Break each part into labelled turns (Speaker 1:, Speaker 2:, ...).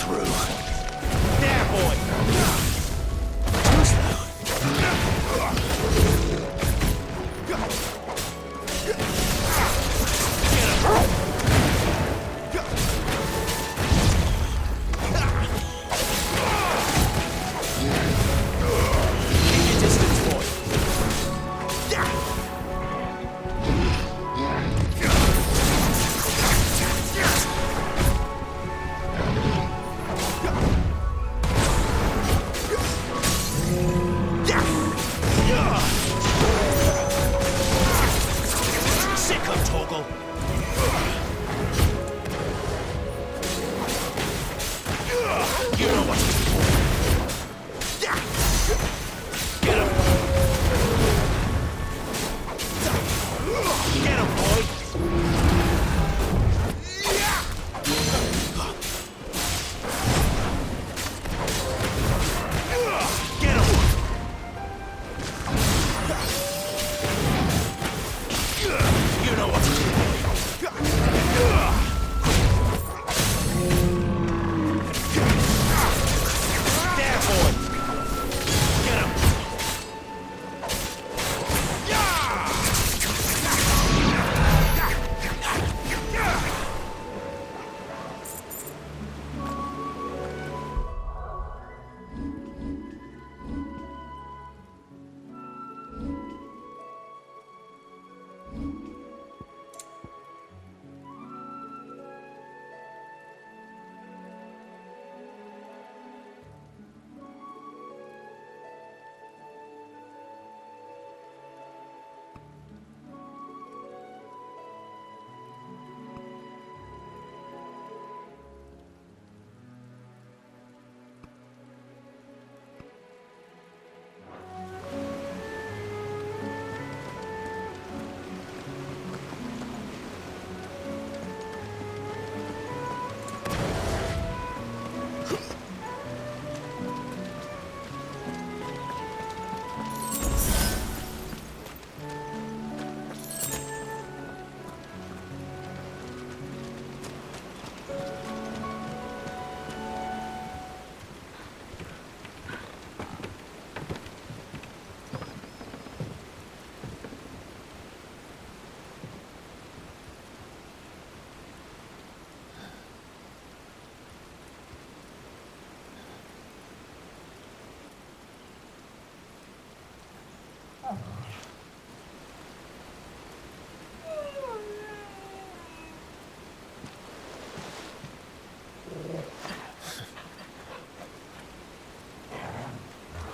Speaker 1: through. There, boy! Too slow. Get him! Keep your distance, boy.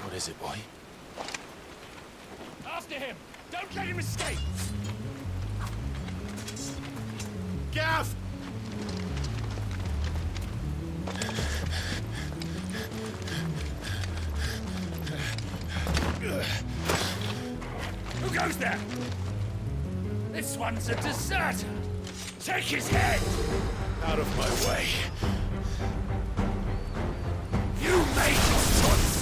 Speaker 2: What is it, boy?
Speaker 1: After him! Don't let him escape! Gav! Who goes there? This one's a deserter! Take his head! Out of my way. You made your choice!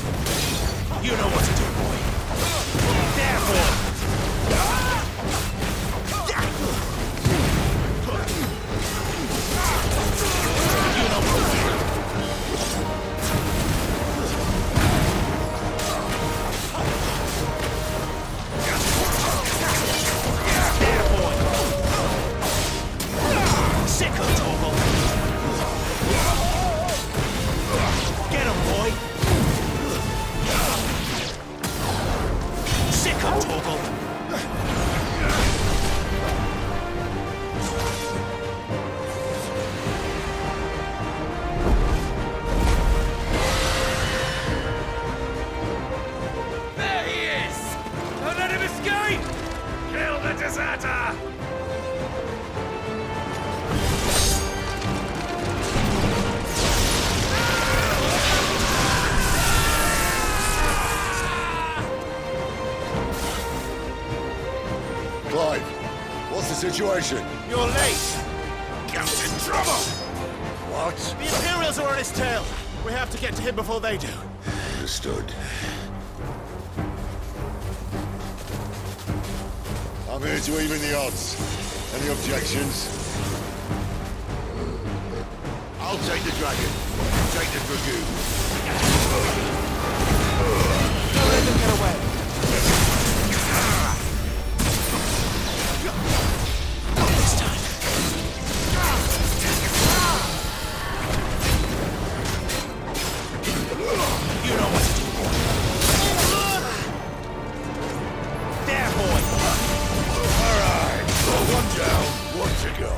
Speaker 1: You know what to do, boy. Therefore... You know what to do. There, boy. Sicko, Toggle. Get him, boy. Sicko, Toggle. There he is! Don't let him escape! Kill the deserter!
Speaker 3: Clive, what's the situation?
Speaker 1: You're late! Captain Trouble!
Speaker 3: What?
Speaker 1: The Imperials are on his tail! We have to get to him before they do.
Speaker 3: Understood. I'm here to even the odds. Any objections?
Speaker 1: I'll
Speaker 3: I'll take the dragon. Take the dragoon.
Speaker 4: Don't let them get away.
Speaker 2: This time. You know what to do, boy. There, boy.
Speaker 3: All right. One down, one to go.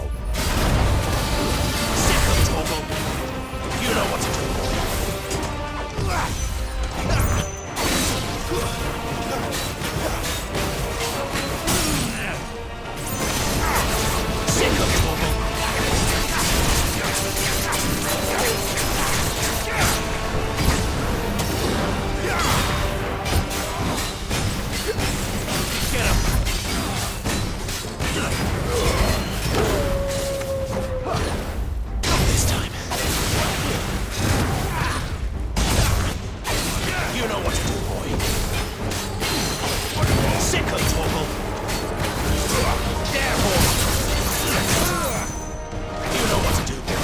Speaker 2: Sick of Togo. You know what to do, boy. Sick of Togo. Get him. This time. You know what to do, boy. Sick of Togo. There, boy. You know what to do, boy.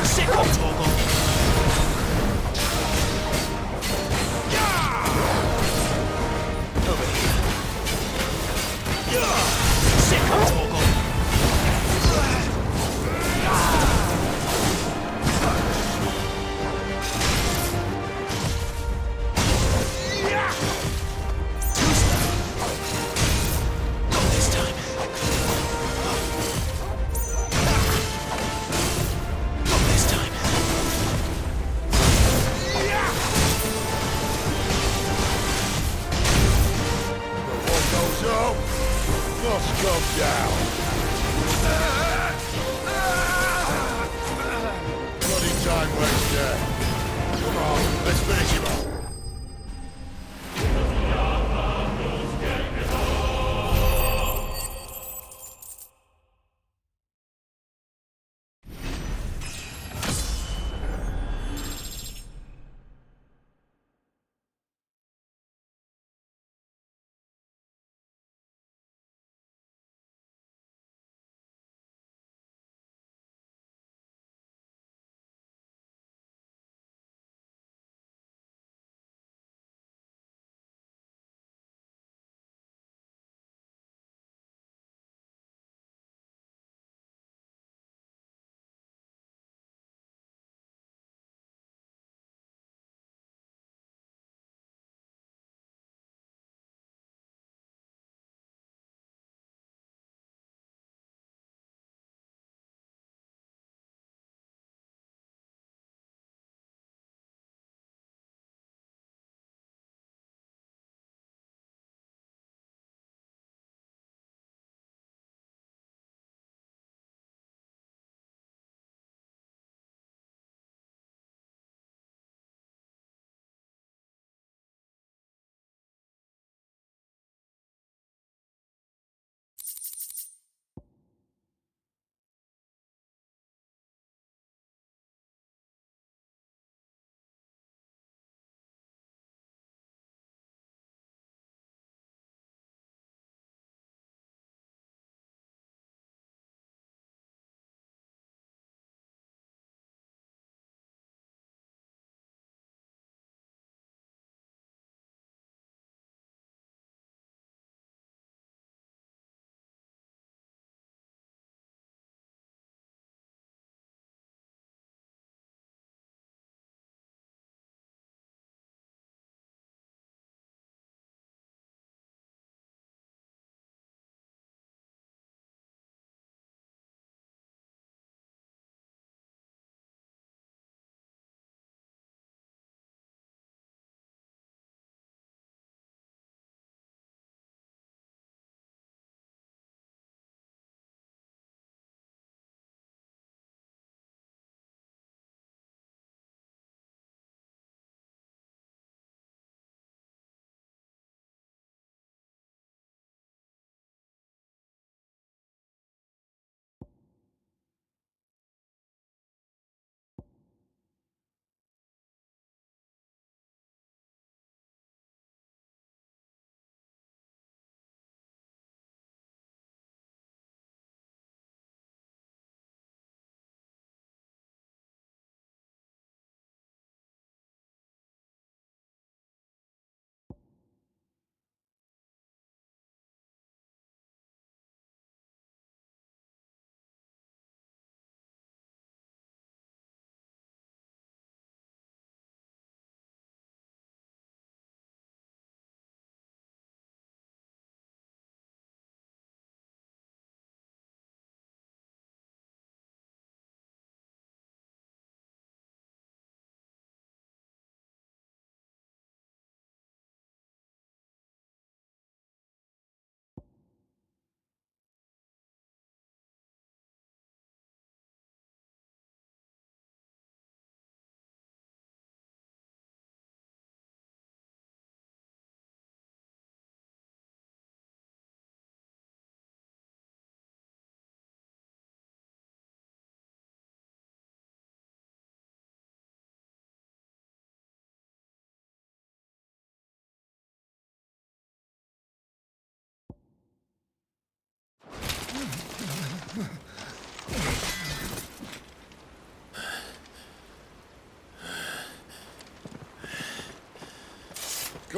Speaker 2: Sick of Togo. Over here. Sick of Togo. This time. This time.
Speaker 3: The one goes up, must come down. Bloody time waster. Come on, let's finish him off.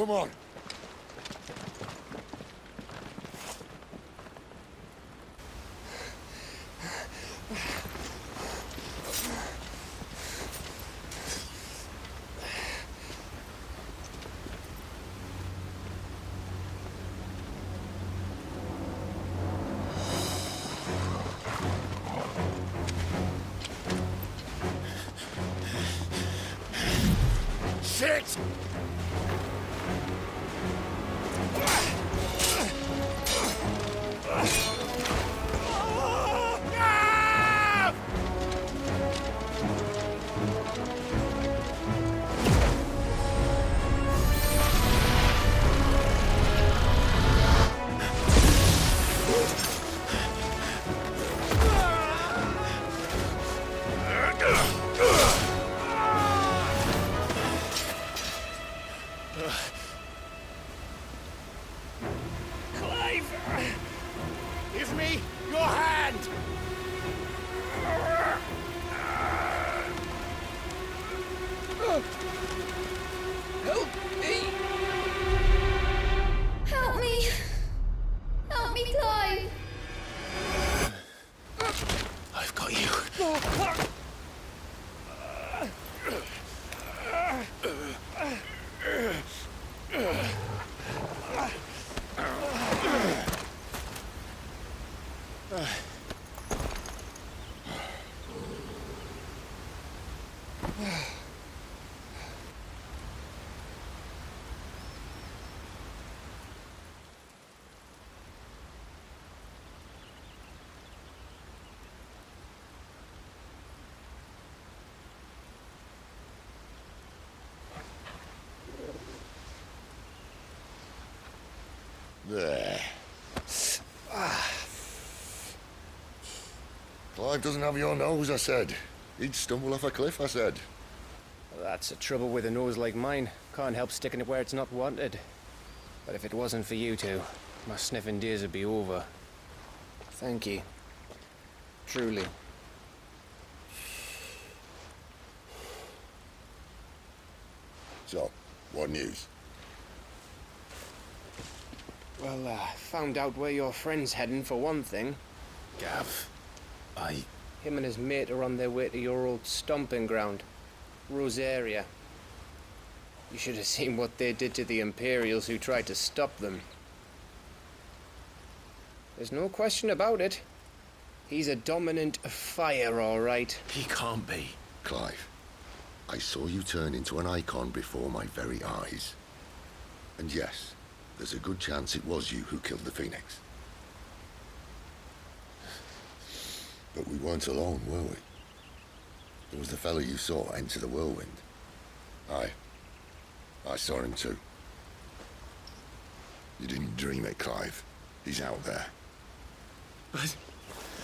Speaker 3: Come on.
Speaker 1: Shit! Give me your hand!
Speaker 5: Help me!
Speaker 6: Help me! Help me, Clive!
Speaker 2: I've got you.
Speaker 3: There. Clive doesn't have your nose, I said. He'd stumble off a cliff, I said.
Speaker 5: That's the trouble with a nose like mine. Can't help sticking it where it's not wanted. But if it wasn't for you two, my sniffing days would be over. Thank you. Truly.
Speaker 3: So, what news?
Speaker 5: Well, found out where your friend's heading for one thing.
Speaker 2: Gav,
Speaker 5: Him and his mate are on their way to your old stomping ground, Rosaria. You should have seen what they did to the Imperials who tried to stop them. There's no question about it. He's a dominant fire, all right.
Speaker 2: he can't be.
Speaker 3: Clive, I saw you turn into an icon before my very eyes. And yes, there's a good chance it was you who killed the Phoenix. But we weren't alone, were we? There was the fellow you saw enter the whirlwind. I saw him too. You didn't dream it, Clive. He's out there.
Speaker 2: But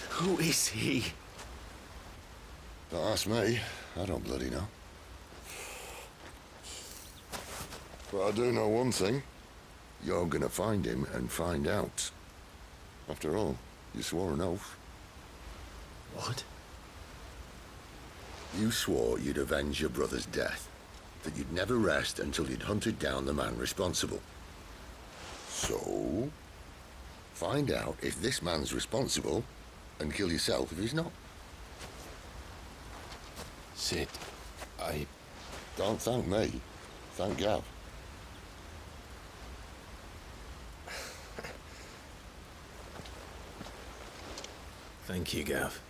Speaker 2: who is he?
Speaker 3: Don't ask me. I don't bloody know. But I do know one thing. You're gonna find him and find out. After all, you swore an oath.
Speaker 2: What?
Speaker 3: You swore you'd avenge your brother's death. That you'd never rest until you'd hunted down the man responsible. So, find out if this man's responsible and kill yourself if he's not.
Speaker 2: Sid,
Speaker 3: Don't thank me. Thank Gav.
Speaker 2: Thank you, Gav.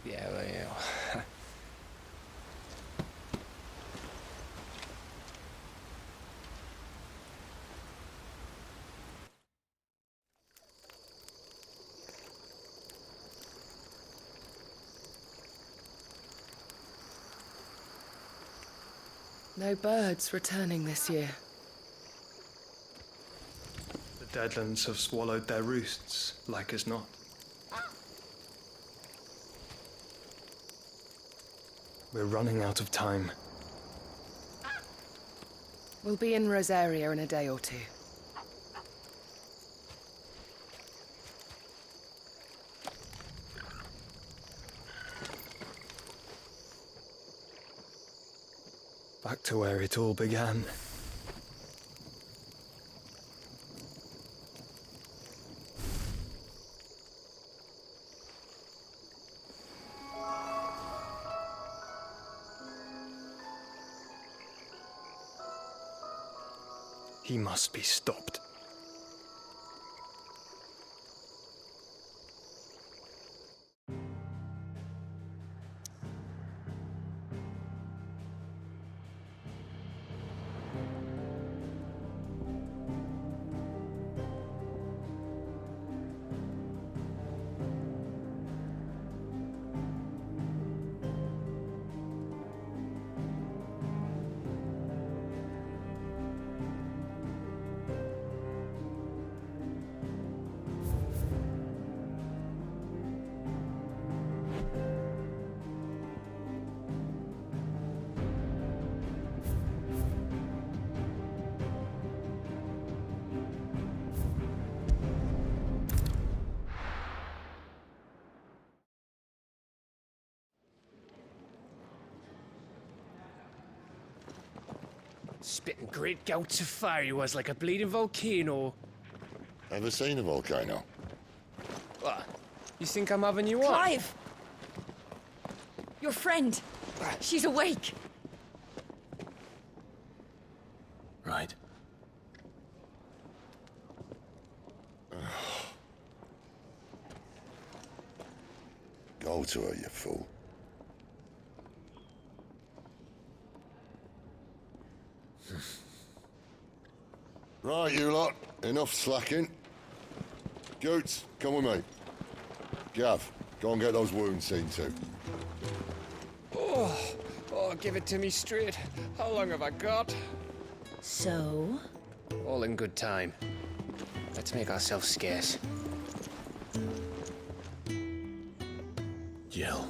Speaker 5: Yeah, well, yeah.
Speaker 7: No birds returning this year.
Speaker 8: The Deadlands have swallowed their roosts, like as not. We're running out of time.
Speaker 7: We'll be in Rosaria in a day or two.
Speaker 8: Back to where it all began. He must be stopped.
Speaker 5: Spitting great gouts of fire he was, like a bleeding volcano.
Speaker 3: Ever seen a volcano?
Speaker 5: What? You think I'm having you on?
Speaker 9: Clive! Your friend. She's awake.
Speaker 2: Right.
Speaker 3: Go to her, you fool. Right, you lot. Enough slacking. Goots, come with me. Gav, go and get those wounds seen to.
Speaker 5: Oh, give it to me straight. How long have I got?
Speaker 9: So?
Speaker 5: All in good time. Let's make ourselves scarce.
Speaker 2: Jill.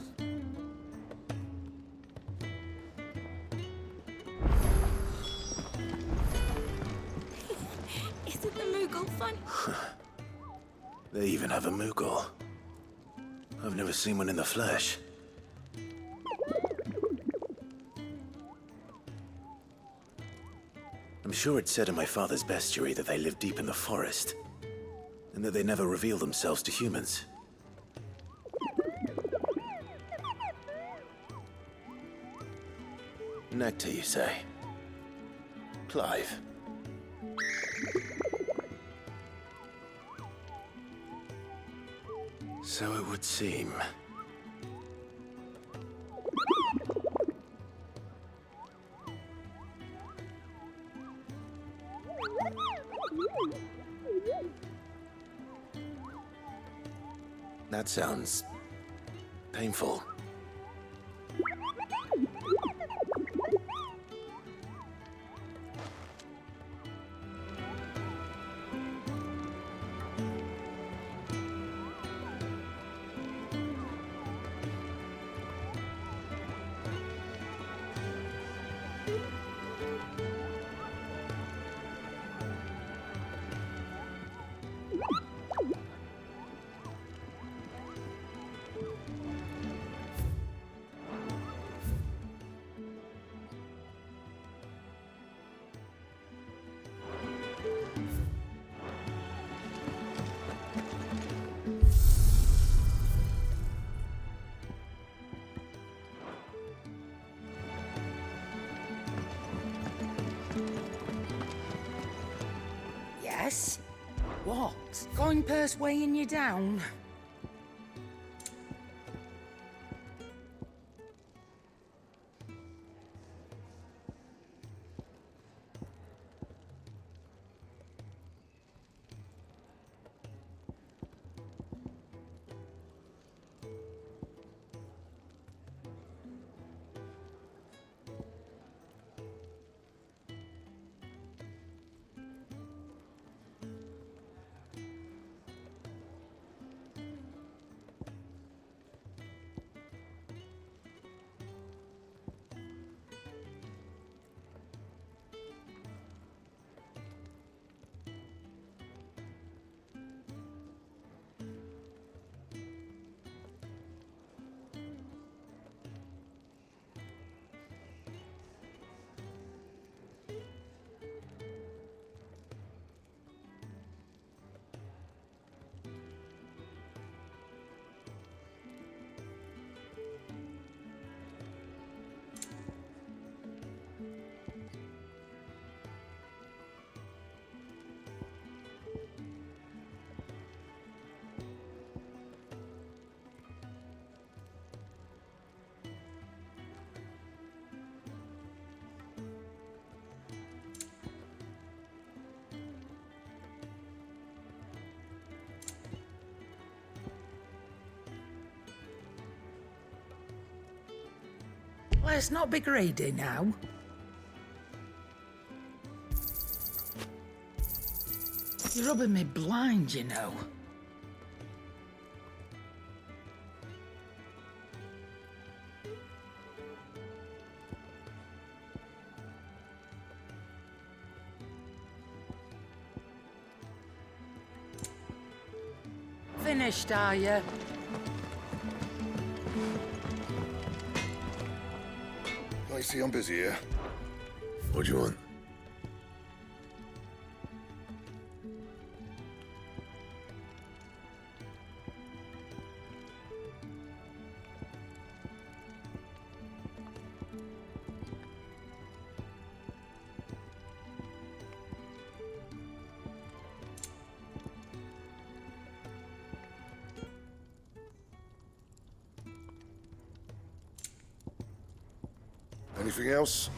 Speaker 9: Isn't the Moogle fun?
Speaker 2: They even have a Moogle. I've never seen one in the flesh. I'm sure it said in my father's bestiary that they live deep in the forest, and that they never reveal themselves to humans. Nectar, you say? Clive. So it would seem. That sounds painful.
Speaker 9: Yes? What? Goingpurse weighing you down? Let's not be greedy now. You're rubbing me blind, you know. Finished, are you?
Speaker 3: I see I'm busy here.
Speaker 2: What do you want?
Speaker 3: Anything else?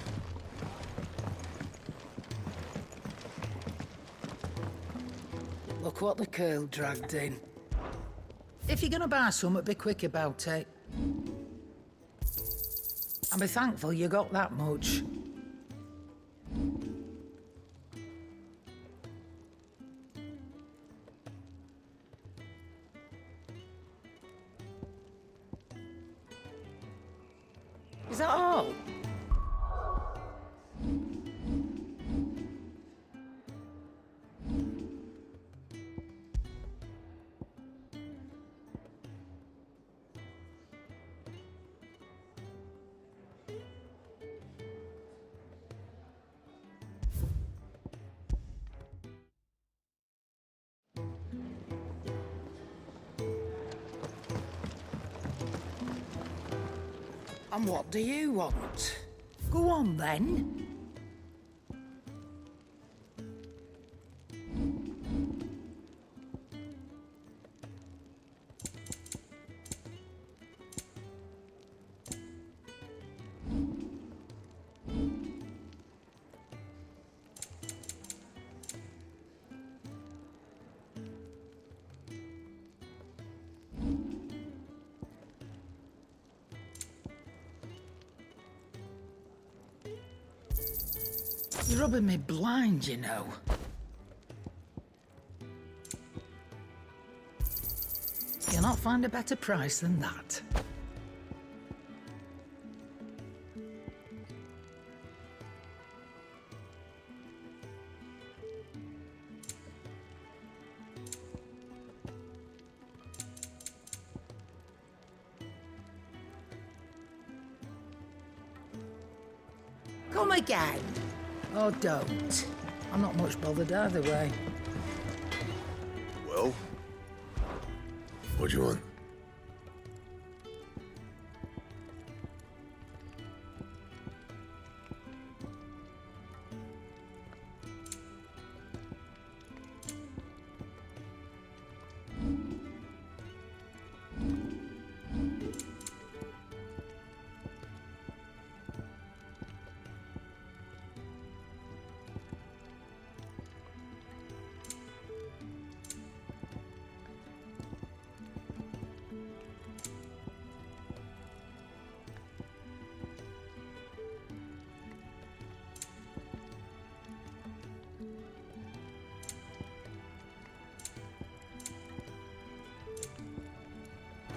Speaker 9: Look what the curl dragged in. If you're gonna buy something, be quick about it. And be thankful you got that much. Is that all? And what do you want? Go on, then. You're rubbing me blind, you know. You'll not find a better price than that. Come again. Oh, don't. I'm not much bothered either way.
Speaker 2: Well? What do you want?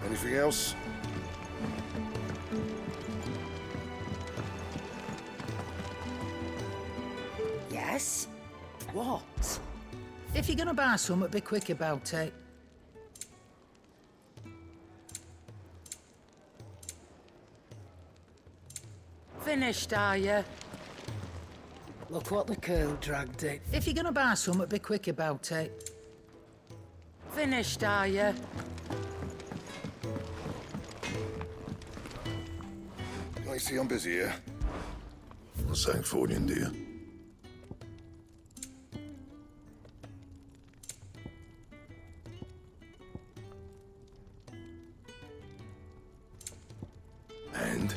Speaker 3: Anything else?
Speaker 9: Yes? What? If you're gonna buy something, be quick about it. Finished, are you? Look what the curl dragged in. If you're gonna buy something, be quick about it. Finished, are you?
Speaker 3: I see I'm busy here.
Speaker 2: What's that for you, dear? And?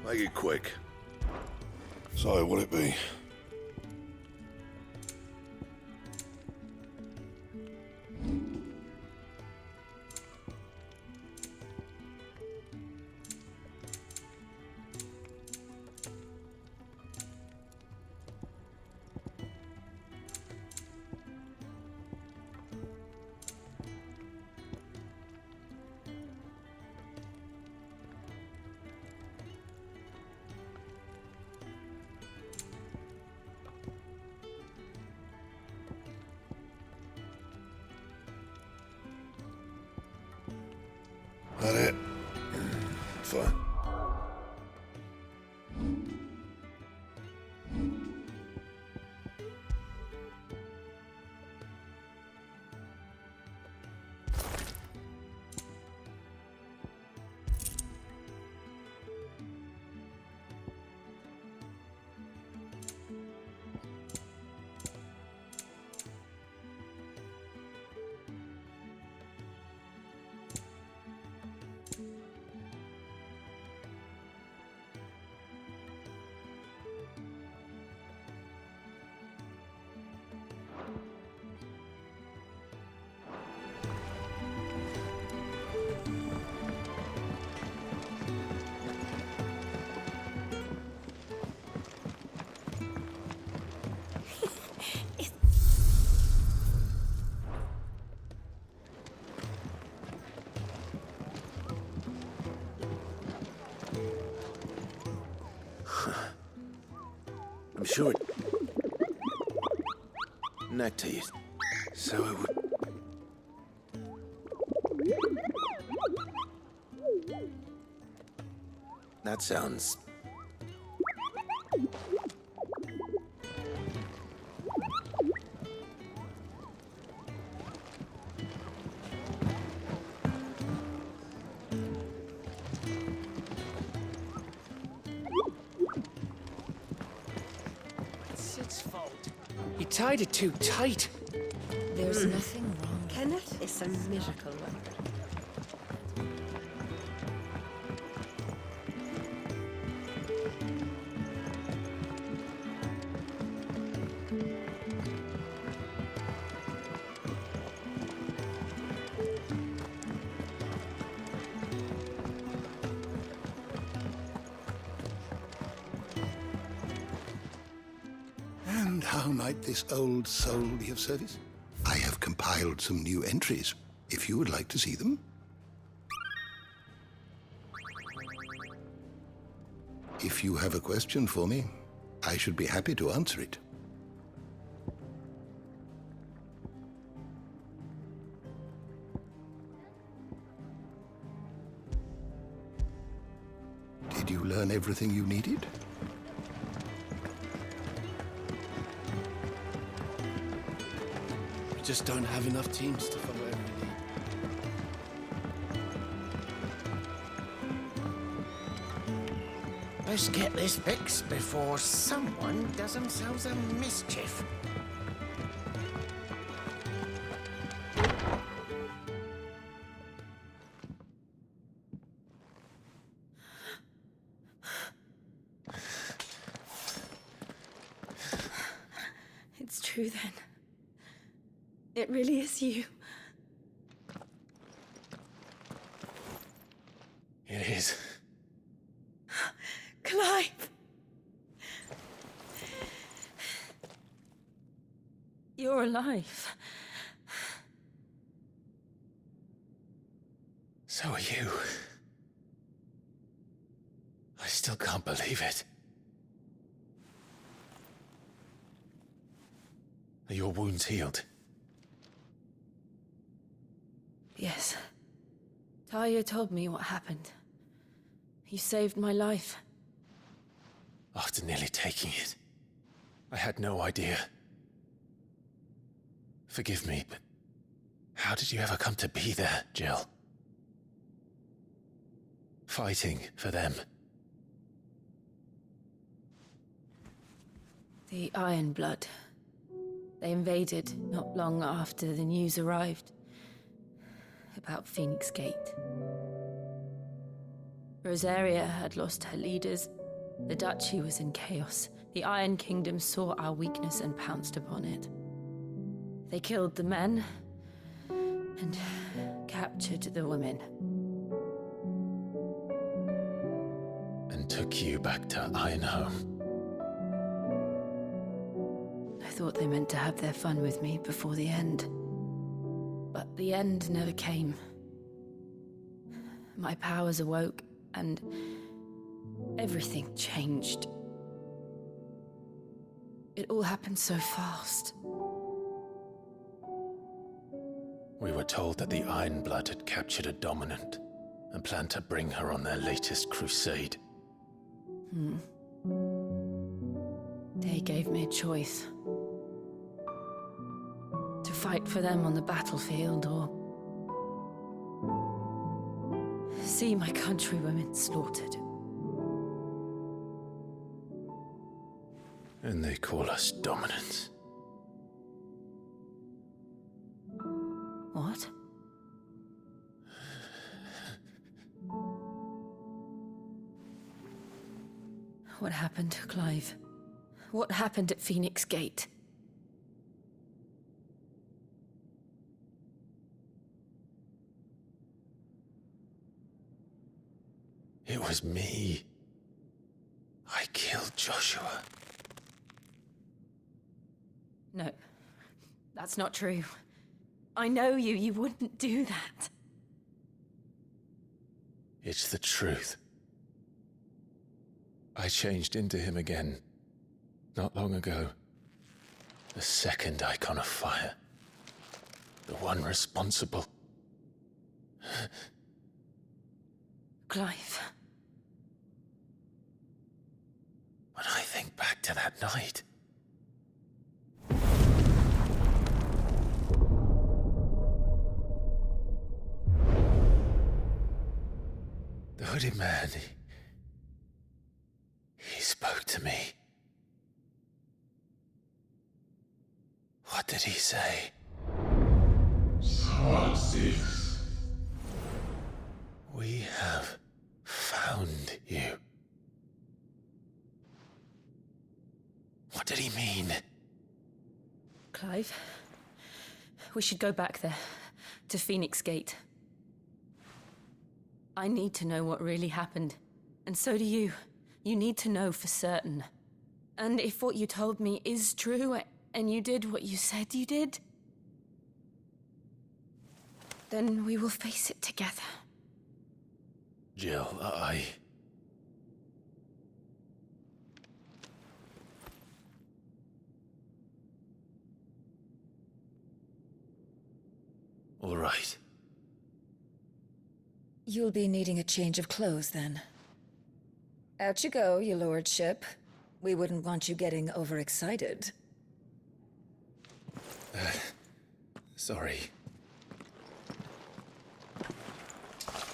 Speaker 3: Make it quick.
Speaker 10: So, what'll it be? That it? Fine.
Speaker 2: I'm sure it... Nectar, so it would... That sounds...
Speaker 5: He tied it too tight.
Speaker 6: There's nothing wrong.
Speaker 11: Kenneth is a miracle worker.
Speaker 10: And how might this old soul be of service? I have compiled some new entries, if you would like to see them. If you have a question for me, I should be happy to answer it. Did you learn everything you needed?
Speaker 2: We just don't have enough teams to follow every lead.
Speaker 12: Let's get this fixed before someone does themselves a mischief.
Speaker 11: It's true then. It really is you.
Speaker 5: It is.
Speaker 11: Clive! You're alive.
Speaker 5: So are you. I still can't believe it. Are your wounds healed?
Speaker 11: Yes. Talia told me what happened. You saved my life.
Speaker 5: After nearly taking it, I had no idea. Forgive me, but how did you ever come to be there, Jill? Fighting for them.
Speaker 11: The Iron Blood. They invaded not long after the news arrived about Phoenix Gate. Rosaria had lost her leaders, The duchy was in chaos. The Iron Kingdom saw our weakness and pounced upon it. They killed the men and captured the women.
Speaker 2: And took you back to Ironhome.
Speaker 11: I thought they meant to have their fun with me before the end. But the end never came. My powers awoke, and everything changed. It all happened so fast.
Speaker 2: We were told that the Ironblood had captured a dominant and planned to bring her on their latest crusade.
Speaker 11: They gave me a choice. To fight for them on the battlefield, or see my countrywomen slaughtered.
Speaker 2: And they call us dominants.
Speaker 11: What? What happened, Clive? What happened at Phoenix Gate?
Speaker 2: It was me. I killed Joshua.
Speaker 11: No, that's not true. I know you. You wouldn't do that.
Speaker 2: It's the truth. I changed into him again, not long ago. The second icon of fire. The one responsible.
Speaker 11: Clive.
Speaker 2: When I think back to that night... The hooded man, he spoke to me. What did he say?
Speaker 13: Part 6.
Speaker 2: We have found you. What did he mean?
Speaker 11: Clive, we should go back there, to Phoenix Gate. I need to know what really happened. And so do you. You need to know for certain. And if what you told me is true, and you did what you said you did, then we will face it together.
Speaker 2: Jill, All right.
Speaker 14: You'll be needing a change of clothes, then. Out you go, your lordship. We wouldn't want you getting overexcited.
Speaker 2: Sorry.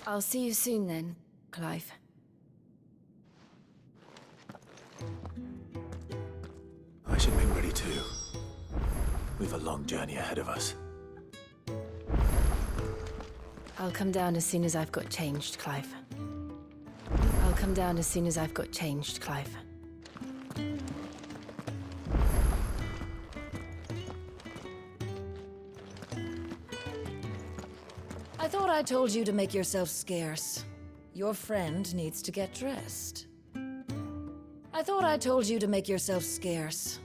Speaker 11: I'll see you soon then, Clive.
Speaker 2: I should make ready too. We've a long journey ahead of us.
Speaker 11: I'll come down as soon as I've got changed, Clive. I'll come down as soon as I've got changed, Clive.
Speaker 14: I thought I told you to make yourself scarce. Your friend needs to get dressed. I thought I told you to make yourself scarce.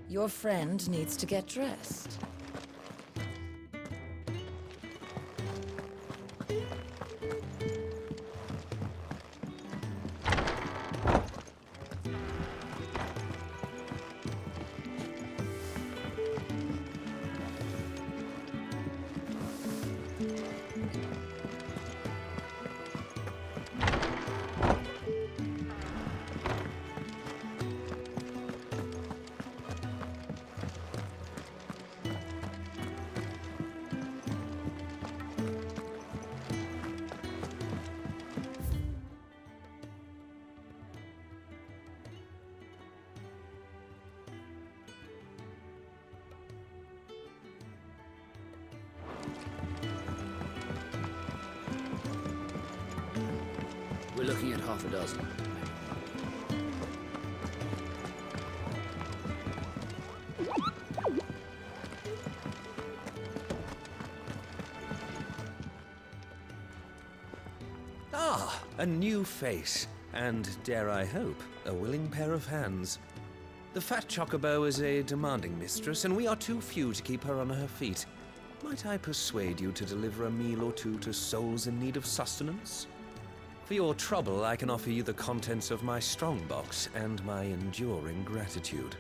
Speaker 14: Your friend needs to get dressed.
Speaker 15: We're looking at half a dozen.
Speaker 13: Ah, a new face, and, dare I hope, a willing pair of hands. The fat chocobo is a demanding mistress, and we are too few to keep her on her feet. Might I persuade you to deliver a meal or two to souls in need of sustenance? For your trouble, I can offer you the contents of my strongbox and my enduring gratitude.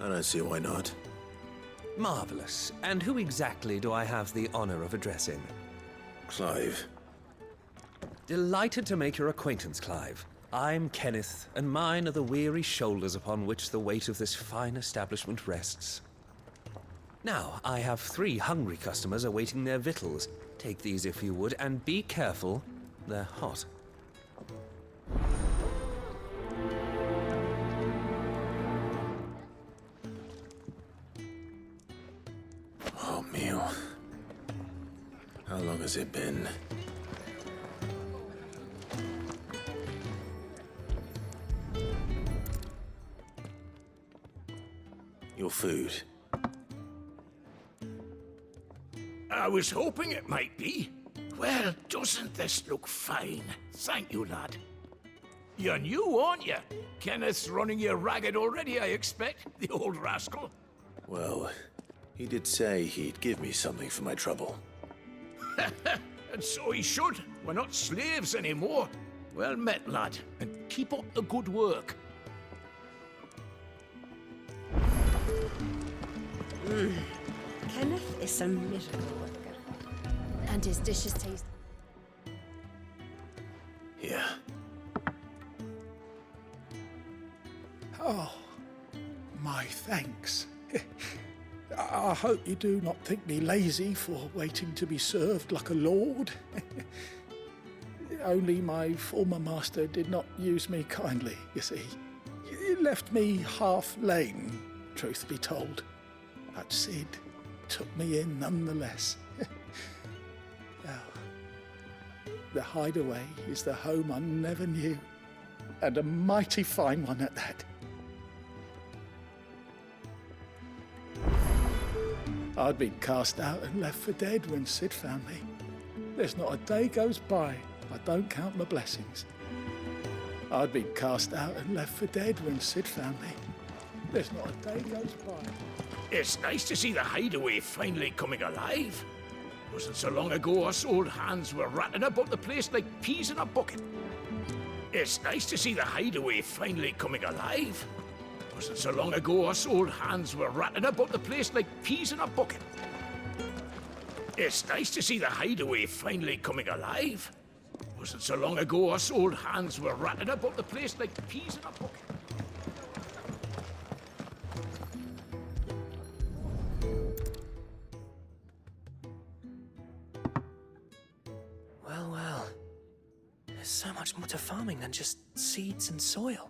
Speaker 2: I don't see why not.
Speaker 13: Marvelous. And who exactly do I have the honor of addressing?
Speaker 2: Clive.
Speaker 13: Delighted to make your acquaintance, Clive. I'm Kenneth, and mine are the weary shoulders upon which the weight of this fine establishment rests. Now, I have 3 hungry customers awaiting their victuals. Take these if you would, and be careful, they're hot.
Speaker 2: Oh, meal. How long has it been? Your food.
Speaker 1: I was hoping it might be. Well, doesn't this look fine? Thank you, lad. You're new, aren't you? Kenneth's running you ragged already, I expect, the old rascal.
Speaker 2: Well, he did say he'd give me something for my trouble.
Speaker 1: And so he should. We're not slaves anymore. Well met, lad, and keep up the good work.
Speaker 15: Kenneth is a miracle worker.
Speaker 6: And his dishes taste...
Speaker 2: Here.
Speaker 16: Oh, my thanks. I hope you do not think me lazy for waiting to be served like a lord. Only my former master did not use me kindly, you see. He left me half lame, truth be told. But Sid took me in nonetheless. Well, the hideaway is the home I never knew, and a mighty fine one at that. I'd been cast out and left for dead when Sid found me. There's not a day goes by I don't count my blessings. I'd been cast out and left for dead when Sid found me. There's not a day goes by.
Speaker 1: It's nice to see the hideaway finally coming alive. Wasn't so long ago us old hands were ratting about the place like peas in a bucket. It's nice to see the hideaway finally coming alive. Wasn't so long ago us old hands were ratting about the place like peas in a bucket. It's nice to see the hideaway finally coming alive. Wasn't so long ago us old hands were ratting about the place like peas in a bucket.
Speaker 5: Well, well. There's so much more to farming than just seeds and soil.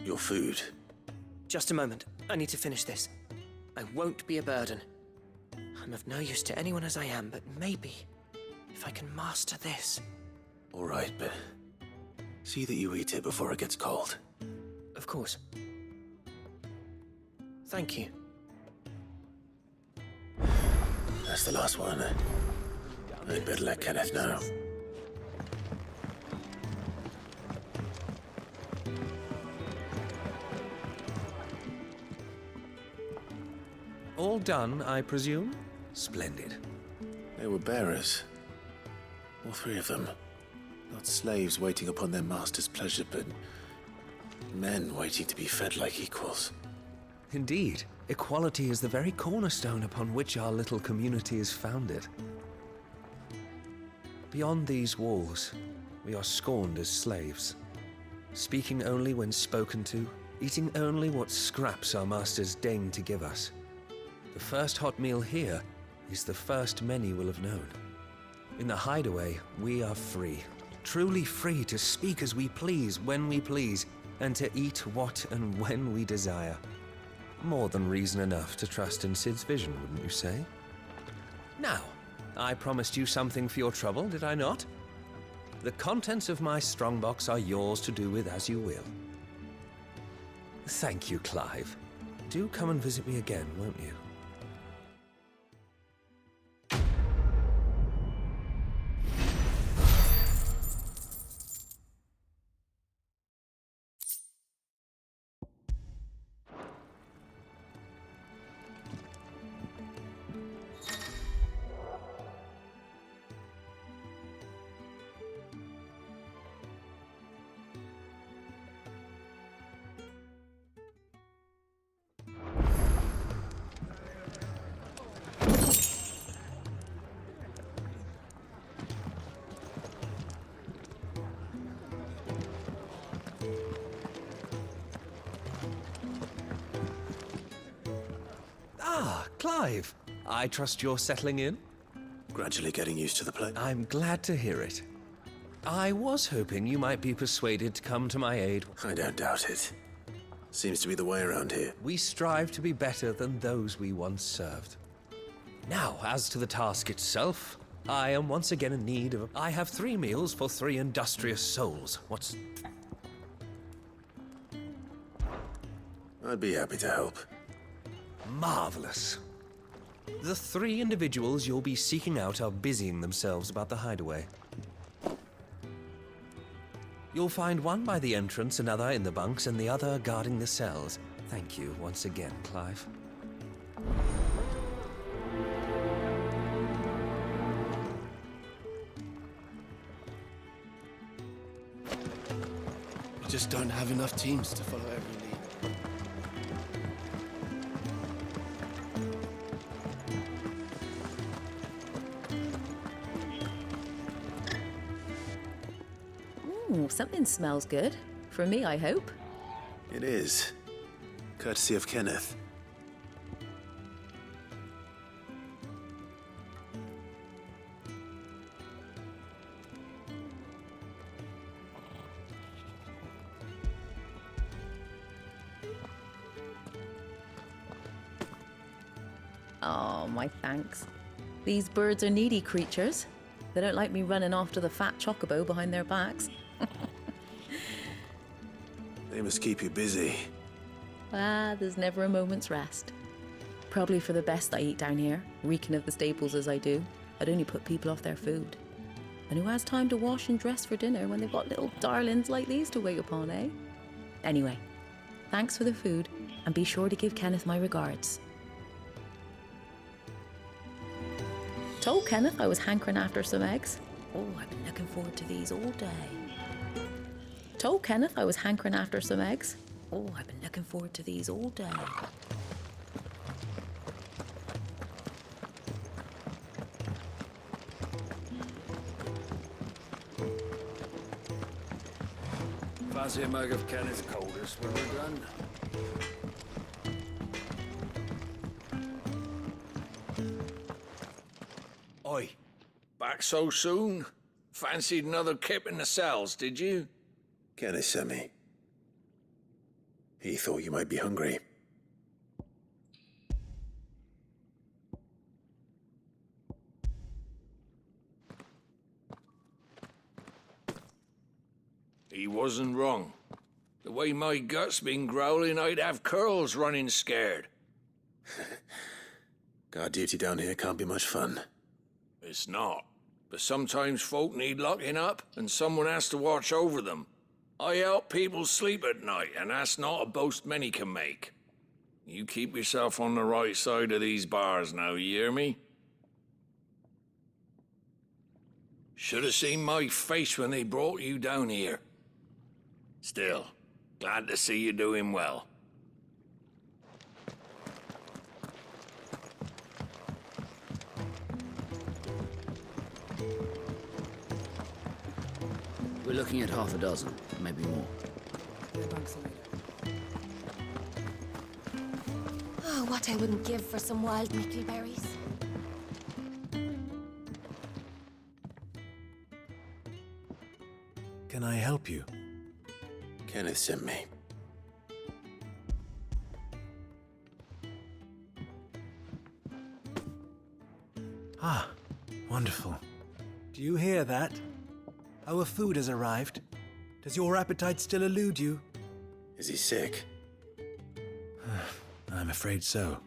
Speaker 2: Your food.
Speaker 5: Just a moment. I need to finish this. I won't be a burden. I'm of no use to anyone as I am, but maybe if I can master this.
Speaker 2: All right, but see that you eat it before it gets cold.
Speaker 5: Of course. Thank you.
Speaker 2: That's the last one. I'd better let Kenneth know.
Speaker 13: All done, I presume? Splendid.
Speaker 2: They were bearers. All 3 of them. Not slaves waiting upon their master's pleasure, but men waiting to be fed like equals.
Speaker 13: Indeed. Equality is the very cornerstone upon which our little community is founded. Beyond these walls, we are scorned as slaves. Speaking only when spoken to, eating only what scraps our masters deign to give us. The first hot meal here is the first many will have known. In the hideaway, we are free. Truly free to speak as we please, when we please, and to eat what and when we desire. More than reason enough to trust in Sid's vision, wouldn't you say? Now, I promised you something for your trouble, did I not? The contents of my strongbox are yours to do with as you will. Thank you, Clive. Do come and visit me again, won't you? Ah, Clive. I trust you're settling in?
Speaker 2: Gradually getting used to the place.
Speaker 13: I'm glad to hear it. I was hoping you might be persuaded to come to my aid.
Speaker 2: I don't doubt it. Seems to be the way around here.
Speaker 13: We strive to be better than those we once served. Now, as to the task itself, I am once again in need of... I have 3 meals for 3 industrious souls. What's...
Speaker 2: I'd be happy to help.
Speaker 13: Marvelous. The 3 individuals you'll be seeking out are busying themselves about the hideaway. You'll find one by the entrance, another in the bunks, and the other guarding the cells. Thank you once again, Clive.
Speaker 17: We just don't have enough teams to follow every lead.
Speaker 15: Ooh, something smells good. For me, I hope.
Speaker 2: It is. Courtesy of Kenneth.
Speaker 15: Oh, my thanks. These birds are needy creatures. They don't like me running after the fat chocobo behind their backs.
Speaker 2: They must keep you busy.
Speaker 15: Ah, there's never a moment's rest. Probably for the best I eat down here, reeking of the staples as I do. I'd only put people off their food. And who has time to wash and dress for dinner when they've got little darlings like these to wait upon, eh? Anyway, thanks for the food, and be sure to give Kenneth my regards. Told Kenneth I was hankering after some eggs. Oh, I've been looking forward to these all day. Told Kenneth I was hankering after some eggs. Oh, I've been looking forward to these all day.
Speaker 1: Fancy a mug of Kenneth's coldest when we're done. Oi, back so soon? Fancied another kip in the cells, did you?
Speaker 2: Kenneth sent me. He thought you might be hungry.
Speaker 1: He wasn't wrong. The way my gut's been growling, I'd have curls running scared.
Speaker 2: Guard duty down here can't be much fun.
Speaker 1: It's not. But sometimes folk need locking up, and someone has to watch over them. I help people sleep at night, and that's not a boast many can make. You keep yourself on the right side of these bars now, you hear me? Should have seen my face when they brought you down here. Still, glad to see you doing well.
Speaker 18: We're looking at half a dozen, maybe more.
Speaker 6: Oh, what I wouldn't give for some wild mickleberries.
Speaker 2: Can I help you? Kenneth sent me.
Speaker 19: Ah, wonderful. Do you hear that? Our food has arrived. Does your appetite still elude you?
Speaker 2: Is he sick?
Speaker 19: I'm afraid so.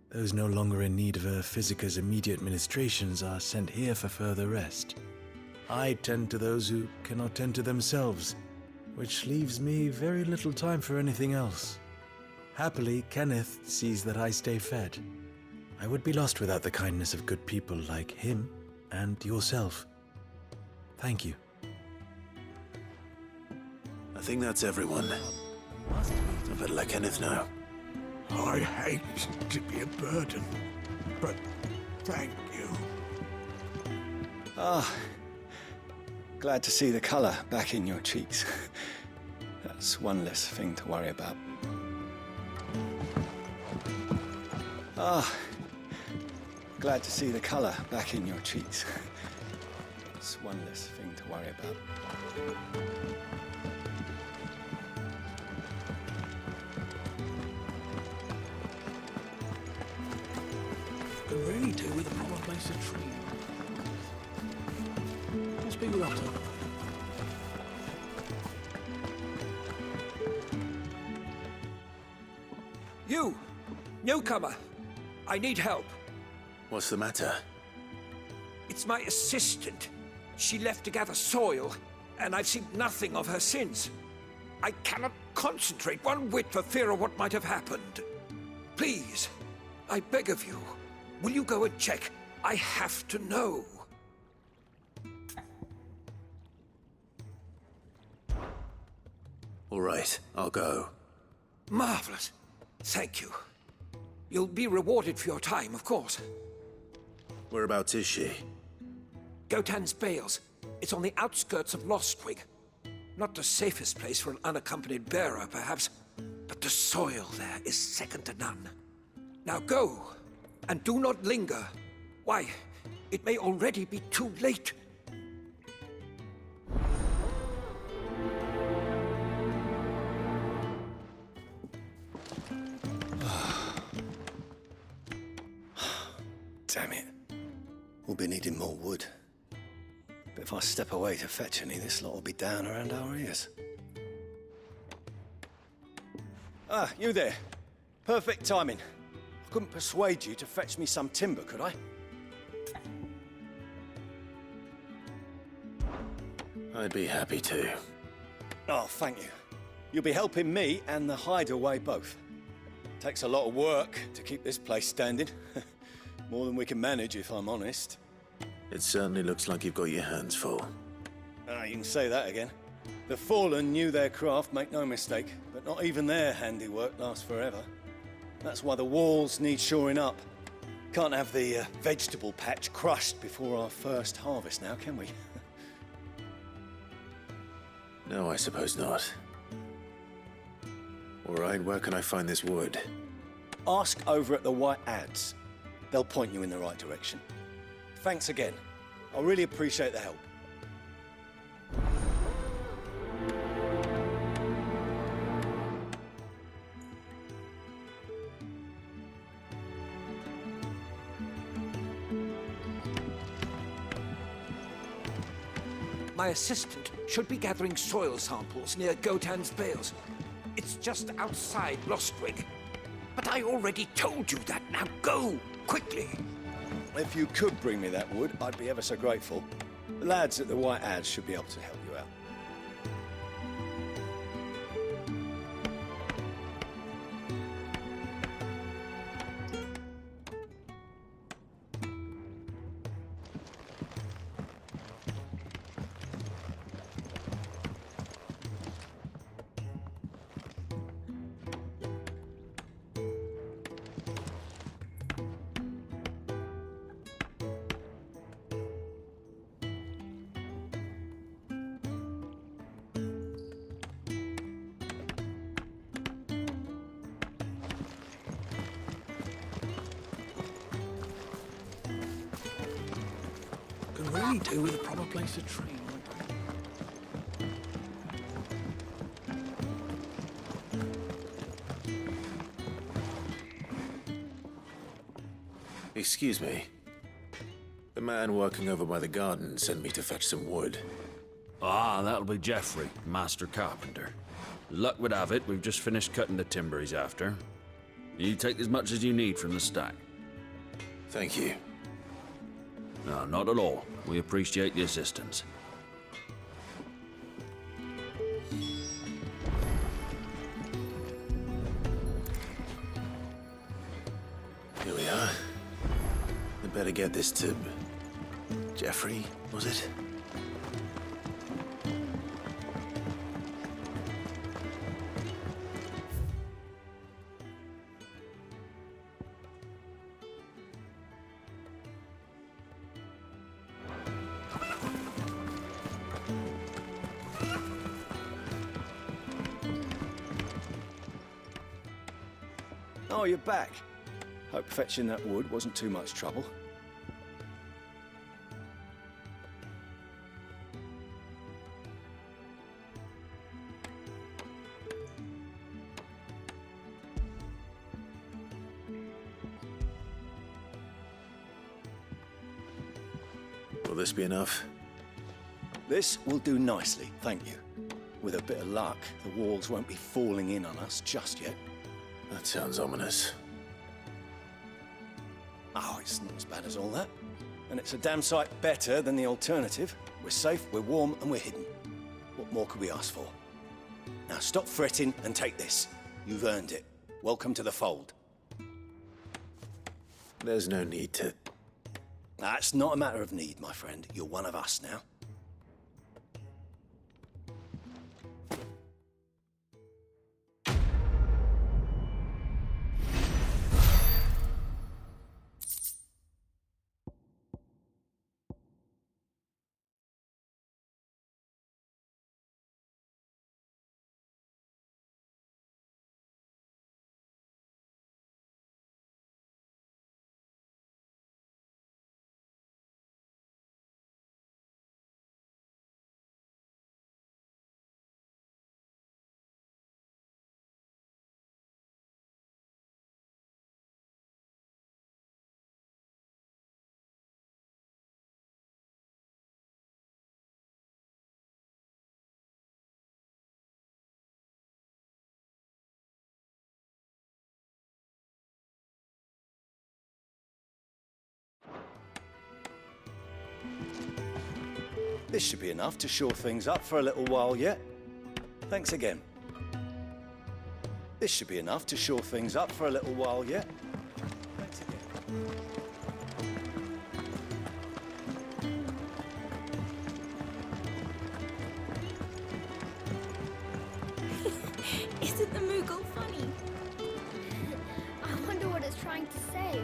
Speaker 19: Those no longer in need of a Physica's immediate ministrations are sent here for further rest. I tend to those who cannot tend to themselves, which leaves me very little time for anything else. Happily, Kenneth sees that I stay fed. I would be lost without the kindness of good people like him and yourself. Thank you.
Speaker 2: I think that's everyone. I better let Kenneth know.
Speaker 1: I hate to be a burden, but thank you.
Speaker 16: Glad to see the colour back in your cheeks. That's one less thing to worry about. Glad to see the colour back in your cheeks. That's one less thing to worry about.
Speaker 1: Could really do with a proper place to train. Must be rotten.
Speaker 13: You! Newcomer! I need help.
Speaker 2: What's the matter?
Speaker 13: It's my assistant. She left to gather soil, and I've seen nothing of her since. I cannot concentrate one whit for fear of what might have happened. Please, I beg of you, will you go and check? I have to know.
Speaker 2: All right, I'll go.
Speaker 13: Marvelous. Thank you. You'll be rewarded for your time, of course.
Speaker 2: Whereabouts is she?
Speaker 13: Gotan's Bales. It's on the outskirts of Lostwig. Not the safest place for an unaccompanied bearer, perhaps, but the soil there is second to none. Now go, and do not linger. Why, it may already be too late.
Speaker 16: Damn it. We'll be needing more wood. But if I step away to fetch any, this lot will be down around our ears. Ah, you there. Perfect timing. I couldn't persuade you to fetch me some timber, could I?
Speaker 2: I'd be happy to.
Speaker 16: Oh, thank you. You'll be helping me and the hideaway both. Takes a lot of work to keep this place standing. More than we can manage, if I'm honest.
Speaker 2: It certainly looks like you've got your hands full.
Speaker 16: Ah, you can say that again. The Fallen knew their craft, make no mistake, but not even their handiwork lasts forever. That's why the walls need shoring up. Can't have the vegetable patch crushed before our first harvest now, can we?
Speaker 2: No, I suppose not. All right, where can I find this wood?
Speaker 16: Ask over at the White Ads. They'll point you in the right direction. Thanks again. I really appreciate the help.
Speaker 13: My assistant should be gathering soil samples near Gotan's Bales. It's just outside Lostwig. But I already told you that. Now go, quickly.
Speaker 16: If you could bring me that wood, I'd be ever so grateful. The lads at the White Ads should be able to help you out.
Speaker 1: Could really do with a proper place to train.
Speaker 2: Excuse me. The man working over by the garden sent me to fetch some wood.
Speaker 18: Ah, that'll be Geoffrey, master carpenter. Luck would have it, we've just finished cutting the timber he's after. You take as much as you need from the stack.
Speaker 2: Thank you.
Speaker 18: No, not at all. We appreciate the assistance.
Speaker 2: Here we are. We better get this to... Jeffrey, was it?
Speaker 20: Oh, you're back. Hope fetching that wood wasn't too much trouble.
Speaker 2: Will this be enough?
Speaker 20: This will do nicely, thank you. With a bit of luck, the walls won't be falling in on us just yet.
Speaker 2: That sounds ominous.
Speaker 20: Oh, it's not as bad as all that. And it's a damn sight better than the alternative. We're safe, we're warm, and we're hidden. What more could we ask for? Now stop fretting and take this. You've earned it. Welcome to the fold.
Speaker 2: There's no need to...
Speaker 20: That's not a matter of need, my friend. You're one of us now. This should be enough to shore things up for a little while yet. Thanks again. This should be enough to shore things up for a little while yet. Thanks again.
Speaker 6: Isn't the Moogle funny? I wonder what it's trying to say.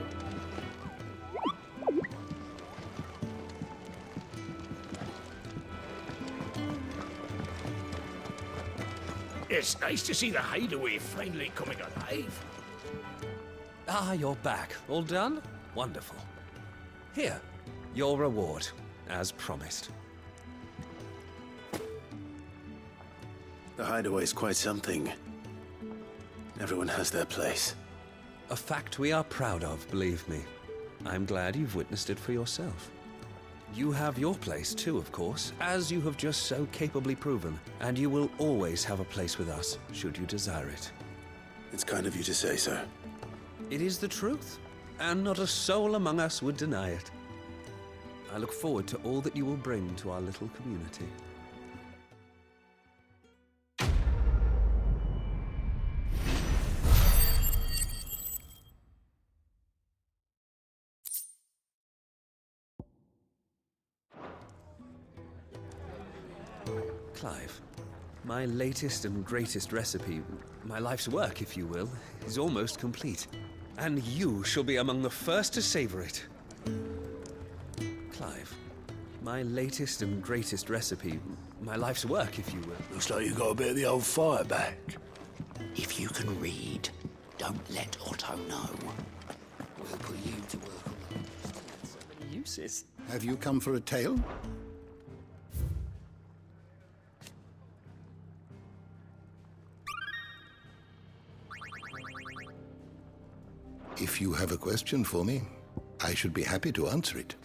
Speaker 1: It's nice to see the hideaway finally coming alive.
Speaker 13: Ah, you're back. All done? Wonderful. Here, your reward, as promised.
Speaker 2: The hideaway's quite something. Everyone has their place.
Speaker 13: A fact we are proud of, believe me. I'm glad you've witnessed it for yourself. You have your place too, of course, as you have just so capably proven, and you will always have a place with us, should you desire it.
Speaker 2: It's kind of you to say so.
Speaker 13: It is the truth, and not a soul among us would deny it. I look forward to all that you will bring to our little community. Clive, my latest and greatest recipe, my life's work, if you will, is almost complete. And you shall be among the first to savor it. Clive, my latest and greatest recipe, my life's work, if you will.
Speaker 12: Looks like you got a bit of the old fire back. If you can read, don't let Otto know. We'll put you to work on that. So many uses.
Speaker 10: Have you come for a tale? If you have a question for me, I should be happy to answer it.